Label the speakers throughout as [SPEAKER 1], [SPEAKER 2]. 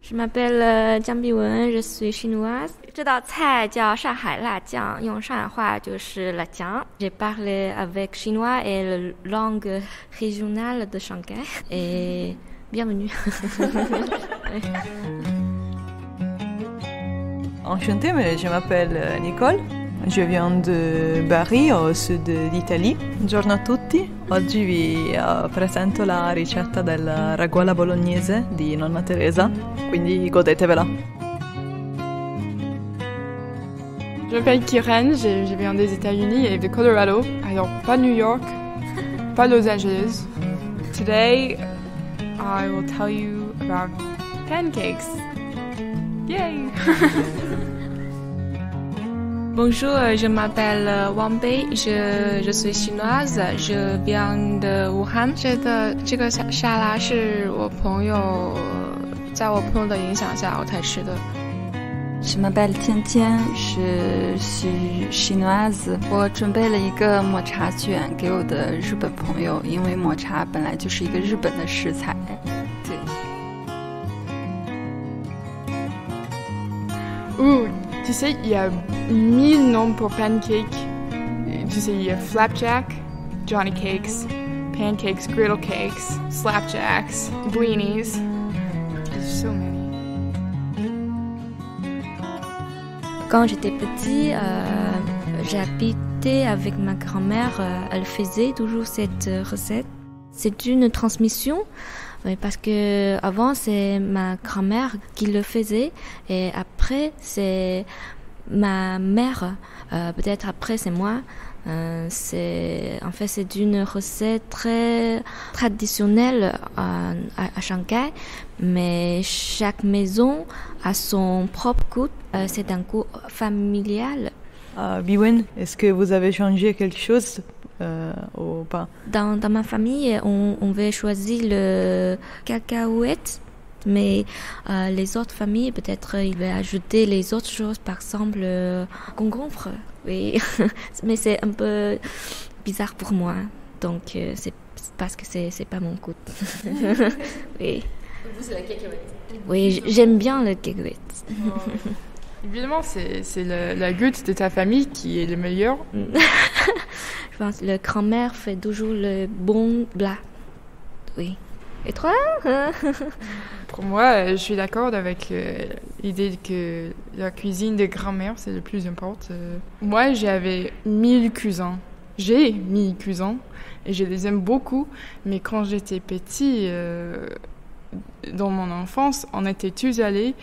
[SPEAKER 1] Je m'appelle Jiang Biwen, je suis chinoise. 这道菜叫上海辣酱，用上海话就是辣酱。J'ai parlé avec chinois et la langue régionale de Shanghai. Et bienvenue.
[SPEAKER 2] Enchantée, mais je m'appelle Nicole. Je viens de Bari, au sud d'Italie. Buongiorno a tutti. Oggi vi presento la ricetta del ragù alla bolognese di nonna Teresa, quindi godetevela.
[SPEAKER 3] Je m'appelle Kiren, je viens des États-Unis et de Colorado. Alors, pas New York, pas Los Angeles. Today, I will tell you about pancakes. Yay!
[SPEAKER 4] Bonjour, je m'appelle Wang Bei, je suis chinoise, je viens de Wuhan. 这个沙拉是我朋友在我朋友的影响下我才吃的。
[SPEAKER 5] Je m'appelle Tian Tian, je suis chinoise. 我准备了一个抹茶卷给我的日本朋友，因为抹茶本来就是一个日本的食材。对。
[SPEAKER 3] Tu sais, il y a 1000 noms pour pancake. Tu sais, il y a flapjack, Johnny cakes, pancakes, griddle cakes, slapjacks, blinis. There's so many.
[SPEAKER 1] Quand j'étais petite, j'habitais avec ma grand-mère. Elle faisait toujours cette recette. C'est une transmission. Parce que avant c'est ma grand-mère qui le faisait et après c'est ma mère, peut-être après c'est moi. C'est une recette très traditionnelle à Shanghai, mais chaque maison a son propre goût. C'est un goût familial.
[SPEAKER 2] Biwen, est-ce que vous avez changé quelque chose ou pas?
[SPEAKER 1] Dans ma famille, on veut choisir le cacahuète, mais les autres familles, peut-être, ils veulent ajouter les autres choses, par exemple, concombre. Oui, mais c'est un peu bizarre pour moi, donc c'est parce que c'est pas mon goût. Oui.
[SPEAKER 4] Vous, c'est la cacahuète.
[SPEAKER 1] Oui, j'aime bien le cacahuète.
[SPEAKER 3] Évidemment, c'est la goutte de ta famille qui est le meilleur.
[SPEAKER 1] Je pense que la grand-mère fait toujours le bon plat. Oui. Et toi?
[SPEAKER 3] Pour moi, je suis d'accord avec l'idée que la cuisine des grand-mères, c'est le plus important. Moi, j'avais 1000 cousins. J'ai 1000 cousins et je les aime beaucoup. Mais quand j'étais petit, dans mon enfance, on était tous allés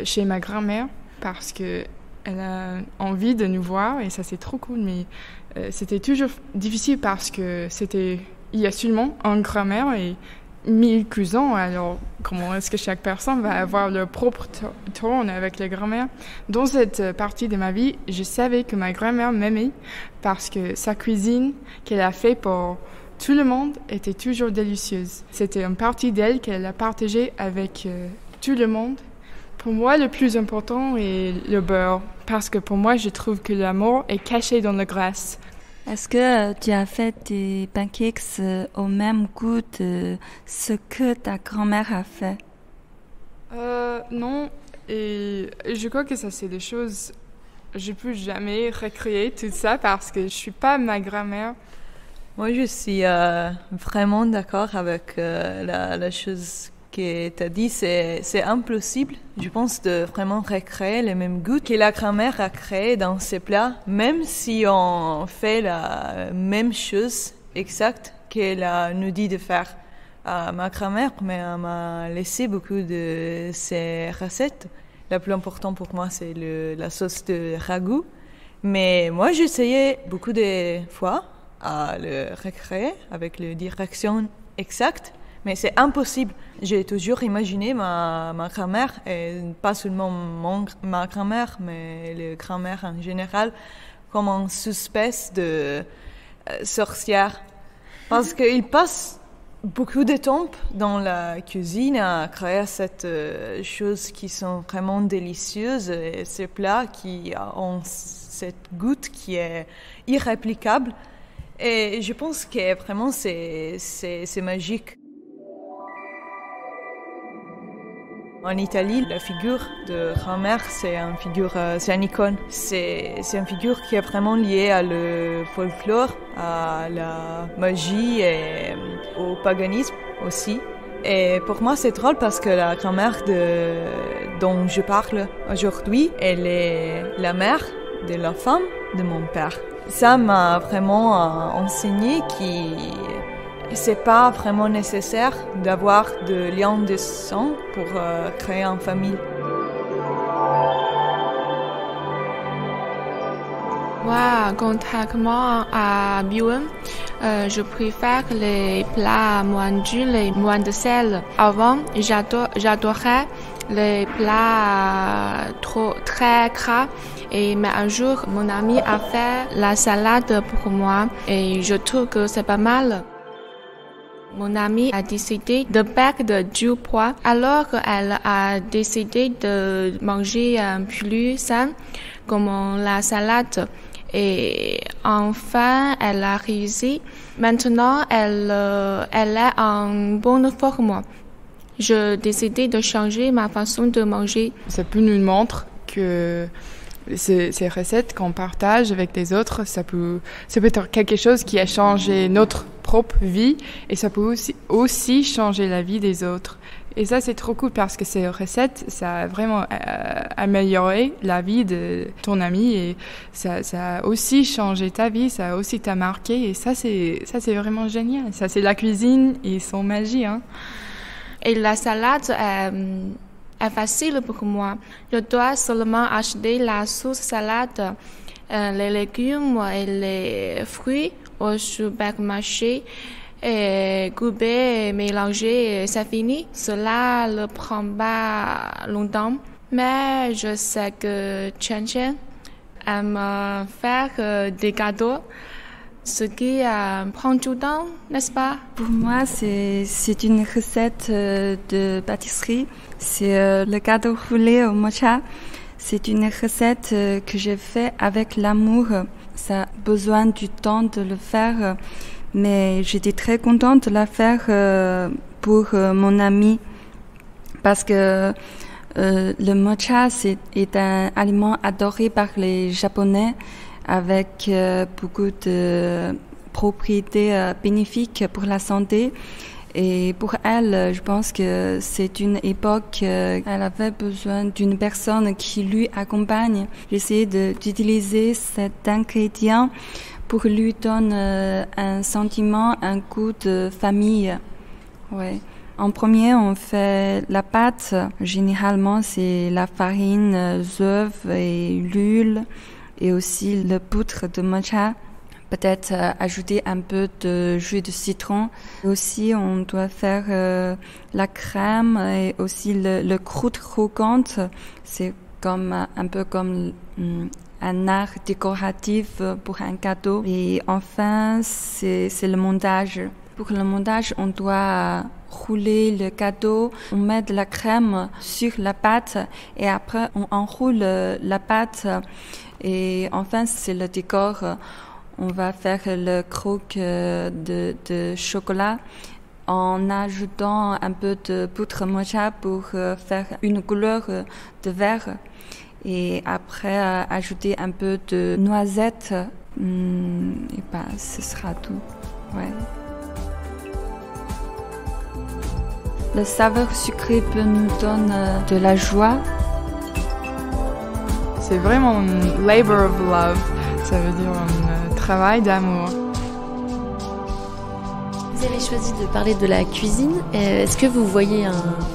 [SPEAKER 3] chez ma grand-mère parce qu'elle a envie de nous voir et ça c'est trop cool. Mais c'était toujours difficile parce que il y a seulement un grand-mère et 1000 cousins, alors comment est-ce que chaque personne va avoir leur propre tour avec la grand-mère? Dans cette partie de ma vie, je savais que ma grand-mère m'aimait parce que sa cuisine qu'elle a fait pour tout le monde était toujours délicieuse. C'était une partie d'elle qu'elle a partagée avec tout le monde. Pour moi, le plus important est le beurre parce que pour moi, je trouve que l'amour est caché dans la glace.
[SPEAKER 5] Est-ce que tu as fait des pancakes au même goût de ce que ta grand-mère a fait?
[SPEAKER 3] Non, et je crois que ça c'est des choses, je peux jamais recréer tout ça parce que je suis pas ma grand-mère.
[SPEAKER 2] Moi, je suis vraiment d'accord avec la chose que tu as dit. C'est impossible, je pense, de vraiment recréer le même goût que la grand-mère a créé dans ses plats, même si on fait la même chose exacte qu'elle nous dit de faire. Ma grand-mère m'a laissé beaucoup de ses recettes. La plus importante pour moi, c'est la sauce de ragoût. Mais moi, j'essayais beaucoup de fois à le recréer avec la direction exacte. Mais c'est impossible. J'ai toujours imaginé ma grand-mère, et pas seulement ma grand-mère, mais les grand-mères en général, comme une espèce de sorcière. Parce qu'ils passent beaucoup de temps dans la cuisine à créer cette choses qui sont vraiment délicieuses et ces plats qui ont cette goutte qui est irréplicable. Et je pense que vraiment c'est magique. En Italie, la figure de grand-mère, c'est une icône. C'est une figure qui est vraiment liée à le folklore, à la magie et au paganisme aussi. Et pour moi, c'est drôle parce que la grand-mère dont je parle aujourd'hui, elle est la mère de la femme de mon père. Ça m'a vraiment enseigné que c'est pas vraiment nécessaire d'avoir de lien de sang pour créer une famille.
[SPEAKER 4] Moi, contrairement à Björn, je préfère les plats moins durs et moins de sel. Avant, j'adorais les plats très gras. Mais un jour, mon ami a fait la salade pour moi et je trouve que c'est pas mal. Mon amie a décidé de perdre du poids, alors elle a décidé de manger plus sain, comme la salade. Et enfin, elle a réussi. Maintenant, elle est en bonne forme. J'ai décidé de changer ma façon de manger.
[SPEAKER 3] Ça peut nous montrer que ces recettes qu'on partage avec les autres, ça peut être quelque chose qui a changé notre propre vie et ça peut aussi changer la vie des autres. Et ça, c'est trop cool parce que ces recettes, ça a vraiment amélioré la vie de ton ami et ça a aussi changé ta vie, ça a aussi t'a marqué et ça, c'est vraiment génial. Ça, c'est la cuisine et son magie, hein.
[SPEAKER 4] Et la salade est facile pour moi. Je dois seulement acheter la sauce salade, les légumes et les fruits au supermarché. Et couper et mélanger, c'est fini. Cela ne prend pas longtemps. Mais je sais que Chen Chen aime faire des gâteaux, ce qui prend du temps, n'est-ce pas?
[SPEAKER 5] Pour moi, c'est une recette de pâtisserie. C'est le gâteau roulé au matcha. C'est une recette que j'ai faite avec l'amour. Ça a besoin du temps de le faire. Mais j'étais très contente de la faire pour mon ami parce que le matcha est un aliment adoré par les Japonais avec beaucoup de propriétés bénéfiques pour la santé. Et pour elle, je pense que c'est une époque, elle avait besoin d'une personne qui lui accompagne. J'essayais d'utiliser cet ingrédient pour lui donner un sentiment, un goût de famille. Ouais. En premier, on fait la pâte. Généralement, c'est la farine, les œufs et l'huile et aussi le poudre de matcha. Peut-être ajouter un peu de jus de citron. Aussi, on doit faire la crème et aussi le croûte croquante. C'est un peu comme un art décoratif pour un gâteau. Et enfin, c'est le montage. Pour le montage, on doit rouler le gâteau, on met de la crème sur la pâte et après on enroule la pâte. Et enfin, c'est le décor. On va faire le croque de chocolat en ajoutant un peu de poudre matcha pour faire une couleur de vert. Et après, ajouter un peu de noisettes. Et ce sera tout. Ouais. Le saveur sucré peut nous donner de la joie.
[SPEAKER 3] C'est vraiment un labor of love. Ça veut dire un travail d'amour.
[SPEAKER 6] Vous avez choisi de parler de la cuisine. Est-ce que vous voyez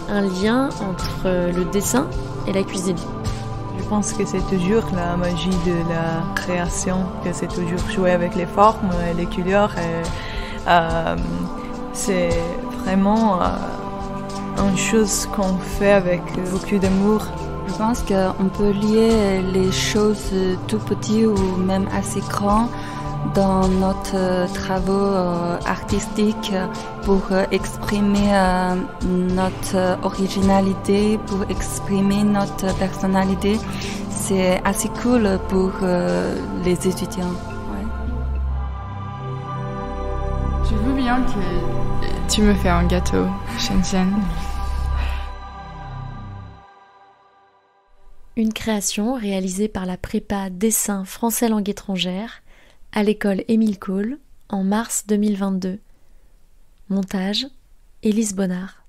[SPEAKER 6] un lien entre le dessin et la cuisine?
[SPEAKER 2] Je pense que c'est toujours la magie de la création, que c'est toujours jouer avec les formes et les couleurs. C'est vraiment une chose qu'on fait avec beaucoup d'amour.
[SPEAKER 5] Je pense qu'on peut lier les choses tout petites ou même assez grandes dans notre travaux artistiques pour exprimer notre originalité, pour exprimer notre personnalité. C'est assez cool pour les étudiants. Ouais.
[SPEAKER 3] Je veux bien que tu me fais un gâteau, Chen Chen.
[SPEAKER 6] Une création réalisée par la prépa dessin français langue étrangère à l'école Émile Cole en mars 2022. Montage, Élise Bonnard.